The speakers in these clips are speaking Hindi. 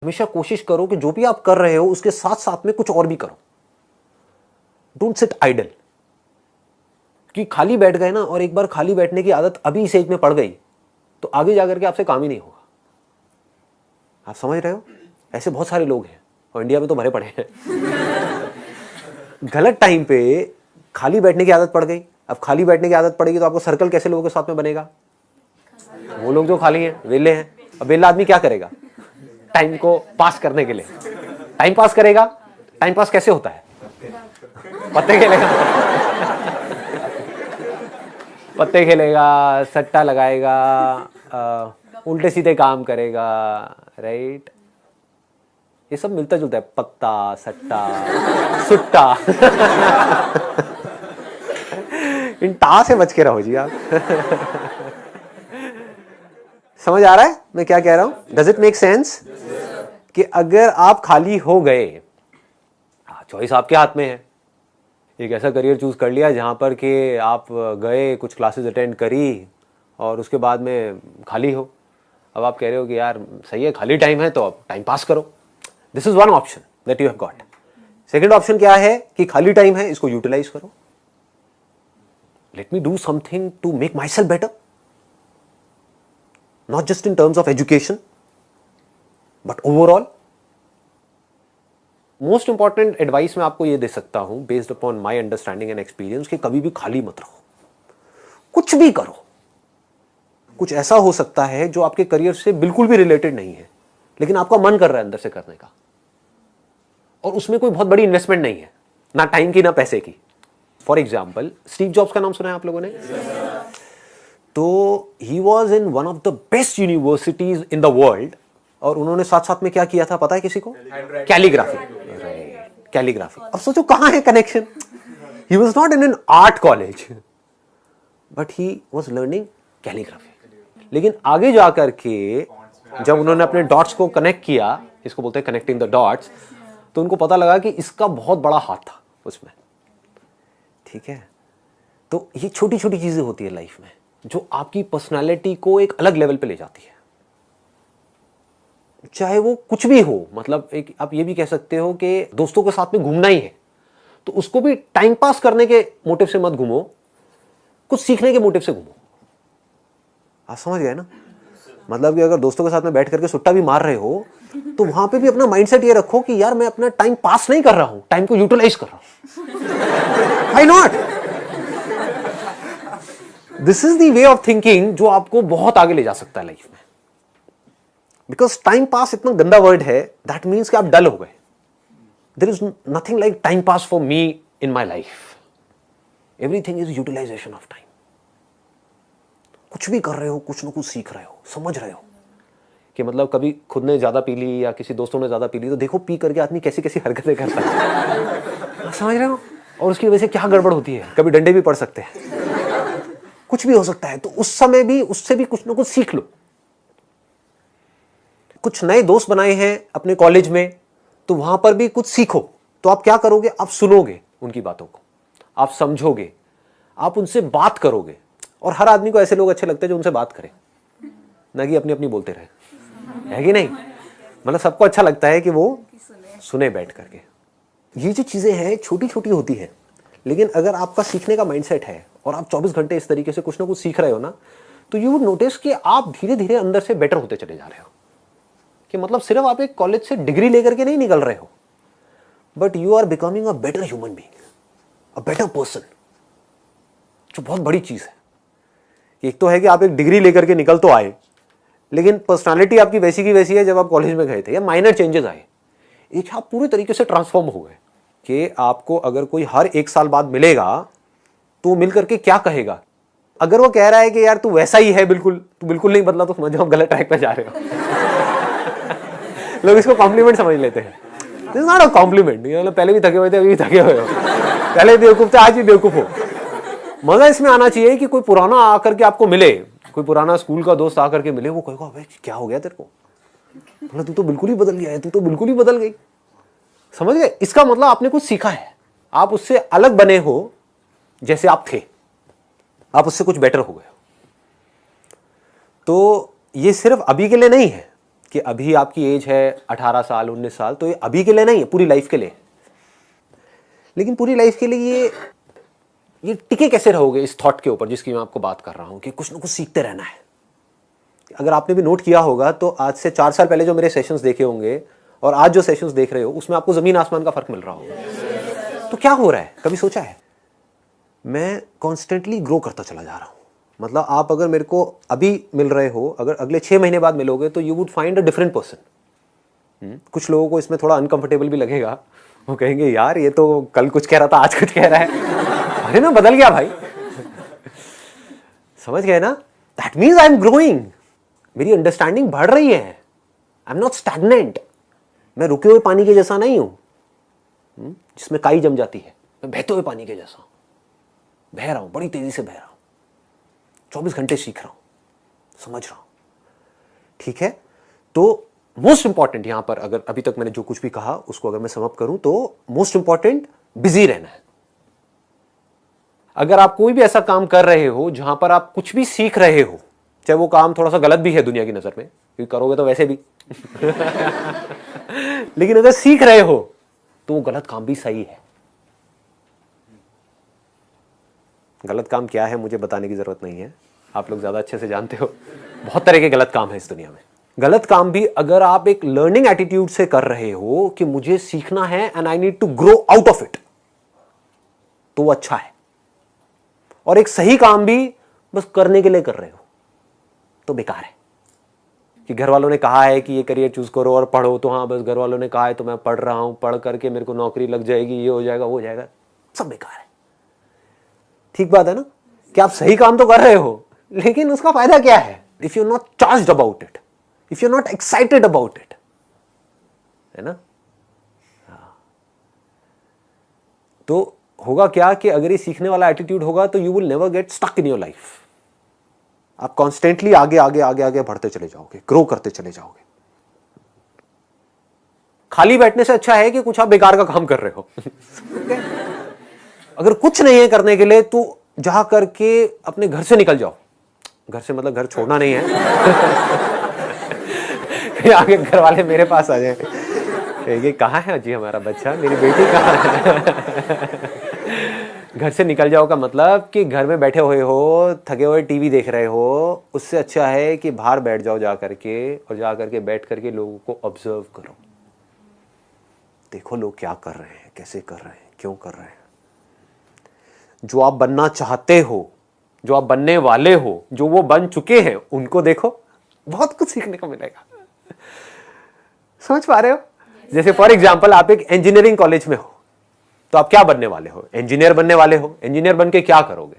हमेशा कोशिश करो कि जो भी आप कर रहे हो उसके साथ साथ में कुछ और भी करो। Don't sit idle. कि खाली बैठ गए ना, और एक बार खाली बैठने की आदत अभी इस एज में पड़ गई तो आगे जाकर के आपसे काम ही नहीं होगा। आप समझ रहे हो? ऐसे बहुत सारे लोग हैं और इंडिया में तो भरे पड़े हैं। गलत टाइम पे खाली बैठने की आदत पड़ गई। अब खाली बैठने की आदत पड़ेगी तो आपको सर्कल कैसे लोगों के साथ में बनेगा? वो लोग जो खाली हैं, वेले हैं। अब वेला आदमी क्या करेगा टाइम को पास करने के लिए? टाइम पास करेगा। टाइम पास कैसे होता है? पत्ते खेलेगा। पत्ते खेलेगा, सट्टा लगाएगा, उल्टे सीधे काम करेगा, राइट? ये सब मिलता जुलता है, पत्ता, सट्टा, सुट्टा। इन टा से बच के रहो जी आप। समझ आ रहा है मैं क्या कह रहा हूं? Does it make sense? कि अगर आप खाली हो गए, चॉइस आपके हाथ में है। एक ऐसा करियर चूज कर लिया जहां पर कि आप गए, कुछ क्लासेस अटेंड करी और उसके बाद में खाली हो। अब आप कह रहे हो कि यार सही है, खाली टाइम है तो अब टाइम पास करो। This is one option that you have got. Second option क्या है कि खाली टाइम है, इसको यूटिलाइज करो। Let me do something to make myself better, not just in terms of education but overall. Most important advice मैं आपको यह दे सकता हूं based upon my understanding and experience कि कभी भी खाली मत रहो, कुछ भी करो। कुछ ऐसा हो सकता है जो आपके करियर से बिल्कुल भी रिलेटेड नहीं है लेकिन आपका मन कर रहा है अंदर से करने का, और उसमें कोई बहुत बड़ी इन्वेस्टमेंट नहीं है, ना टाइम की ना पैसे की। फॉर एग्जाम्पल, स्टीव जॉब्स का नाम सुना है आप लोगों ने? तो he was in one of the best universities in the world, और उन्होंने साथ साथ में क्या किया था पता है किसी को? कैलीग्राफी। कैलीग्राफी। अब सोचो कहां है connection? He was not in an art college but he was learning calligraphy. लेकिन आगे जाकर के जब उन्होंने अपने डॉट्स को कनेक्ट किया, इसको बोलते हैं कनेक्टिंग द डॉट्स, तो उनको पता लगा कि इसका बहुत बड़ा हाथ था उसमें। ठीक है? तो ये छोटी छोटी चीजें होती है लाइफ में जो आपकी पर्सनालिटी को एक अलग लेवल पे ले जाती है। चाहे वो कुछ भी हो, मतलब एक आप ये भी कह सकते हो कि दोस्तों के साथ में घूमना ही है तो उसको भी टाइम पास करने के मोटिव से मत घूमो, कुछ सीखने के मोटिव से घूमो। आप समझ गए ना? मतलब कि अगर दोस्तों के साथ में बैठ करके सुट्टा भी मार रहे हो तो वहां पे भी अपना माइंडसेट ये रखो कि यार मैं अपना टाइम पास नहीं कर रहा हूं, टाइम को यूटिलाइज कर रहा हूं। Why not? This is the way of thinking जो आपको बहुत आगे ले जा सकता है लाइफ में। बिकॉज टाइम पास इतना गंदा वर्ड है, दैट मीन्स कि आप डल हो गए। There is nothing like time pass for me in my life. Everything is utilisation of time. कुछ भी कर रहे हो, कुछ ना कुछ सीख रहे हो, समझ रहे हो कि मतलब कभी खुद ने ज्यादा पी ली या किसी दोस्तों ने ज्यादा पी ली तो देखो पी करके आदमी कैसी कैसी हरकतें करता है। समझ रहे हो? और उसकी वजह से क्या गड़बड़ होती है, कभी डंडे भी पड़ सकते हैं, कुछ भी हो सकता है। तो उस समय भी उससे भी कुछ ना कुछ सीख लो। कुछ नए दोस्त बनाए हैं अपने कॉलेज में तो वहां पर भी कुछ सीखो। तो आप क्या करोगे? आप सुनोगे उनकी बातों को, आप समझोगे, आप उनसे बात करोगे। और हर आदमी को ऐसे लोग अच्छे लगते हैं जो उनसे बात करें, ना कि अपनी अपनी बोलते रहे, है कि नहीं? मतलब सबको अच्छा लगता है कि वो सुने बैठ करके। ये जो चीजें हैं छोटी छोटी होती है, लेकिन अगर आपका सीखने का माइंडसेट है और आप 24 घंटे इस तरीके से कुछ ना कुछ सीख रहे हो ना, तो यू वुड नोटिस कि आप धीरे धीरे अंदर से बेटर होते चले जा रहे हो। कि मतलब सिर्फ आप एक कॉलेज से डिग्री लेकर के नहीं निकल रहे हो, but you are becoming a better human being, a better person, जो बहुत बड़ी चीज है। एक तो है कि आप एक डिग्री लेकर के निकल तो आए, लेकिन पर्सनालिटी आपकी वैसी की वैसी है जब आप कॉलेज में गए थे, या माइनर चेंजेस आए। एक आप पूरे तरीके से ट्रांसफॉर्म हो गए। कि आपको अगर कोई हर 1 साल बाद मिलेगा तो मिल करके क्या कहेगा? अगर वो कह रहा है कि यार तू वैसा ही है, बिल्कुल तू बिल्कुल नहीं बदला, तो समझो आप गलत ट्रैक पे जा रहे हो। लोग इसको कॉम्प्लीमेंट समझ लेते हैं। This is not a compliment. मतलब पहले भी थके हुए थे, अभी भी थके हुए हो, पहले बेवकूफ थे, आज भी बेवकूफ हो। मजा इसमें आना चाहिए कि कोई पुराना आकर के आपको मिले, कोई पुराना स्कूल का दोस्त आकर के मिले, वो कहेगा अबे क्या हो गया तेरे को, मतलब तू तो बिल्कुल ही बदल गया है, तू तो बिल्कुल ही बदल गई। समझ गए? इसका मतलब आपने कुछ सीखा है, आप उससे अलग बने हो, जैसे आप थे, आप उससे कुछ बेटर हो गए। तो ये सिर्फ अभी के लिए नहीं है कि अभी आपकी एज है 18 साल 19 साल, तो ये अभी के लिए नहीं है, पूरी लाइफ के लिए। लेकिन पूरी लाइफ के लिए ये टिके कैसे रहोगे इस थॉट के ऊपर जिसकी मैं आपको बात कर रहा हूं कि कुछ ना कुछ सीखते रहना है। अगर आपने भी नोट किया होगा तो आज से 4 साल पहले जो मेरे सेशंस देखे होंगे और आज जो सेशंस देख रहे हो उसमें आपको जमीन आसमान का फर्क मिल रहा होगा। तो क्या हो रहा है, कभी सोचा है? मैं कॉन्स्टेंटली ग्रो करता चला जा रहा हूं। मतलब आप अगर मेरे को अभी मिल रहे हो, अगर अगले 6 महीने बाद मिलोगे तो you would find a different person. कुछ लोगों को इसमें थोड़ा अनकंफर्टेबल भी लगेगा, वो कहेंगे यार ये तो कल कुछ कह रहा था आज कुछ कह रहा है, अरे मैं बदल गया भाई। समझ गए ना? That means I am growing, मेरी अंडरस्टैंडिंग बढ़ रही है। आई एम नॉट स्टैग्नेंट, मैं रुके हुए पानी के जैसा नहीं हूं जिसमें काई जम जाती है। मैं बहते हुए पानी के जैसा हूं, बह रहा हूं, बड़ी तेजी से बह रहा हूं, 24 घंटे सीख रहा हूं, समझ रहा हूं। ठीक है, तो मोस्ट इंपॉर्टेंट यहां पर, अगर अभी तक मैंने जो कुछ भी कहा उसको अगर मैं सम अप करूं तो मोस्ट इंपॉर्टेंट बिजी रहना है। अगर आप कोई भी ऐसा काम कर रहे हो जहां पर आप कुछ भी सीख रहे हो, चाहे वो काम थोड़ा सा गलत भी है दुनिया की नजर में, क्योंकि करोगे तो वैसे भी लेकिन अगर सीख रहे हो तो वो गलत काम भी सही है। गलत काम क्या है मुझे बताने की जरूरत नहीं है, आप लोग ज्यादा अच्छे से जानते हो। बहुत तरह के गलत काम है इस दुनिया में। गलत काम भी अगर आप एक लर्निंग एटीट्यूड से कर रहे हो कि मुझे सीखना है and I need to grow out of it, तो वो अच्छा है। और एक सही काम भी बस करने के लिए कर रहे हो तो बेकार है। कि घर वालों ने कहा है कि ये करियर चूज करो और पढ़ो, तो हाँ बस घर वालों ने कहा है तो मैं पढ़ रहा हूं, पढ़ करके मेरे को नौकरी लग जाएगी, ये हो जाएगा वो हो जाएगा, सब बेकार है। ठीक बात है ना? कि आप सही काम तो कर रहे हो लेकिन उसका फायदा क्या है if you not charged about it, if you not excited about it, है ना? तो होगा क्या कि अगर ये सीखने वाला एटीट्यूड होगा तो you will never get stuck in your life. आप कॉन्स्टेंटली आगे आगे आगे आगे बढ़ते चले जाओगे, ग्रो करते चले जाओगे। खाली बैठने से अच्छा है कि कुछ आप बेकार का काम कर रहे हो। अगर कुछ नहीं है करने के लिए तो जा करके अपने घर से निकल जाओ। घर से मतलब घर छोड़ना नहीं है। आगे घर वाले मेरे पास आ जाए, ये कहाँ है जी हमारा बच्चा, मेरी बेटी कहाँ है? घर से निकल जाओ का मतलब कि घर में बैठे हुए हो, थके हुए टीवी देख रहे हो, उससे अच्छा है कि बाहर बैठ जाओ जा करके, और जा करके बैठ करके लोगों को ऑब्जर्व करो। देखो लोग क्या कर रहे हैं, कैसे कर रहे हैं, क्यों कर रहे हैं। जो आप बनना चाहते हो, जो आप बनने वाले हो, जो वो बन चुके हैं, उनको देखो, बहुत कुछ सीखने को मिलेगा। समझ पा रहे हो? जैसे फॉर एग्जाम्पल आप एक इंजीनियरिंग कॉलेज में हो तो आप क्या बनने वाले हो? इंजीनियर बनने वाले हो। इंजीनियर बन के क्या करोगे?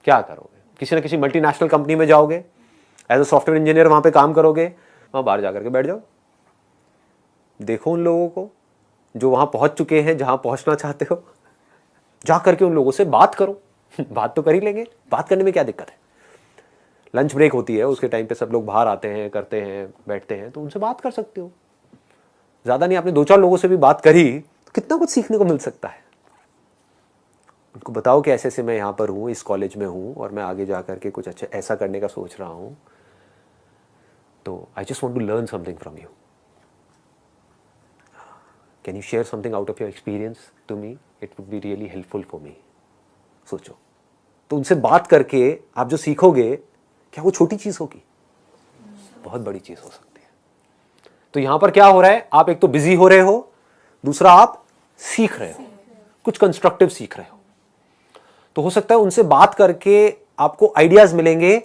क्या करोगे? किसी ना किसी मल्टीनेशनल कंपनी में जाओगे, एज अ सॉफ्टवेयर इंजीनियर वहां पे काम करोगे, वहां बाहर जाकर के बैठ जाओ। देखो उन लोगों को जो वहां पहुंच चुके हैं, जहां पहुंचना चाहते हो, जा करके उन लोगों से बात करो। बात तो कर ही लेंगे, बात करने में क्या दिक्कत है? लंच ब्रेक होती है, उसके टाइम पे सब लोग बाहर आते हैं, करते हैं, बैठते हैं, तो उनसे बात कर सकते हो। ज्यादा नहीं, आपने 2-4 लोगों से भी बात करी तो कितना कुछ सीखने को मिल सकता है। उनको बताओ कि ऐसे ऐसे मैं यहाँ पर हूँ, इस कॉलेज में हूँ और मैं आगे जा करके कुछ अच्छा ऐसा करने का सोच रहा हूँ, तो I just want to learn something from you, can you share something out of your experience to me, it would be really helpful for me. सोचो, तो उनसे बात करके आप जो सीखोगे, क्या वो छोटी चीज होगी? बहुत बड़ी चीज हो सकती है। तो यहां पर क्या हो रहा है, आप एक तो बिजी हो रहे हो, दूसरा आप सीख रहे हो, कुछ कंस्ट्रक्टिव सीख रहे हो। तो हो सकता है उनसे बात करके आपको आइडियाज मिलेंगे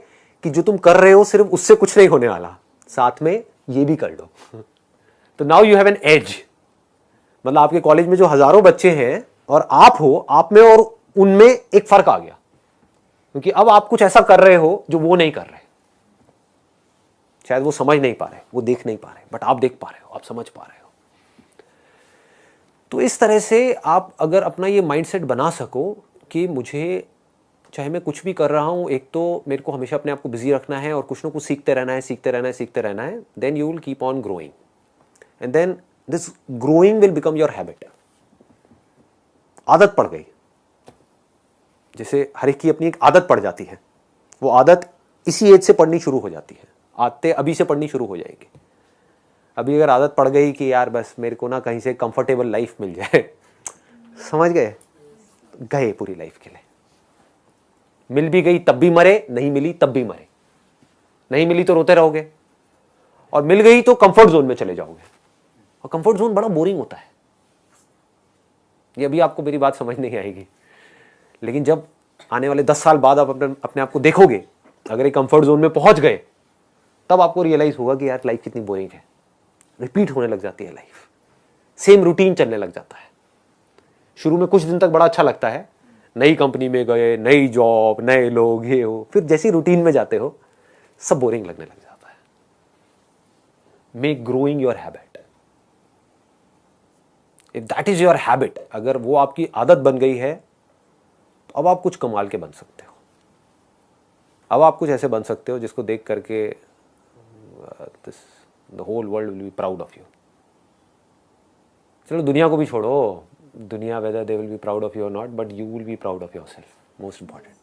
कि जो तुम कर रहे हो सिर्फ उससे कुछ नहीं होने वाला, साथ में ये भी कर लो। तो now you have an edge. मतलब आपके कॉलेज में जो हजारों बच्चे हैं और आप हो, आप में और उनमें एक फर्क आ गया, क्योंकि अब आप कुछ ऐसा कर रहे हो जो वो नहीं कर रहे। शायद वो समझ नहीं पा रहे, वो देख नहीं पा रहे, बट आप देख पा रहे हो, आप समझ पा रहे हो। तो इस तरह से आप अगर अपना ये माइंडसेट बना सको कि मुझे चाहे मैं कुछ भी कर रहा हूं, एक तो मेरे को हमेशा अपने आप को बिजी रखना है और कुछ ना कुछ सीखते रहना है, सीखते रहना है, सीखते रहना है, then you will keep on growing and then this growing will become your habit. आदत पड़ गई, जैसे हर एक की अपनी एक आदत पड़ जाती है, वो आदत इसी एज से पढ़नी शुरू हो जाती है, आदतें अभी से पढ़नी शुरू हो जाएगी। अभी अगर आदत पड़ गई कि यार बस मेरे को ना कहीं से कंफर्टेबल लाइफ मिल जाए, समझ गए, गए पूरी लाइफ के लिए। मिल भी गई तब भी मरे, नहीं मिली तब भी मरे। नहीं मिली तो रोते रहोगे, और मिल गई तो कंफर्ट जोन में चले जाओगे, और कंफर्ट जोन बड़ा बोरिंग होता है। ये अभी आपको मेरी बात समझ नहीं आएगी, लेकिन जब आने वाले 10 साल बाद आप अपने आप को देखोगे, अगर एक कंफर्ट जोन में पहुंच गए, तब आपको रियलाइज होगा कि यार लाइफ कितनी बोरिंग है। रिपीट होने लग जाती है लाइफ, सेम रूटीन चलने लग जाता है। शुरू में कुछ दिन तक बड़ा अच्छा लगता है, नई कंपनी में गए, नई जॉब, नए लोग, ये हो, फिर जैसी रूटीन में जाते हो सब बोरिंग लगने लग जाता है। Make growing your habit. If that is your habit, अगर वो आपकी आदत बन गई है, तो अब आप कुछ कमाल के बन सकते हो। अब आप कुछ ऐसे बन सकते हो जिसको देख करके the whole world will be proud of you. चलो दुनिया को भी छोड़ो, दुनिया whether they will be proud of you और not, but you will be proud of yourself, most important.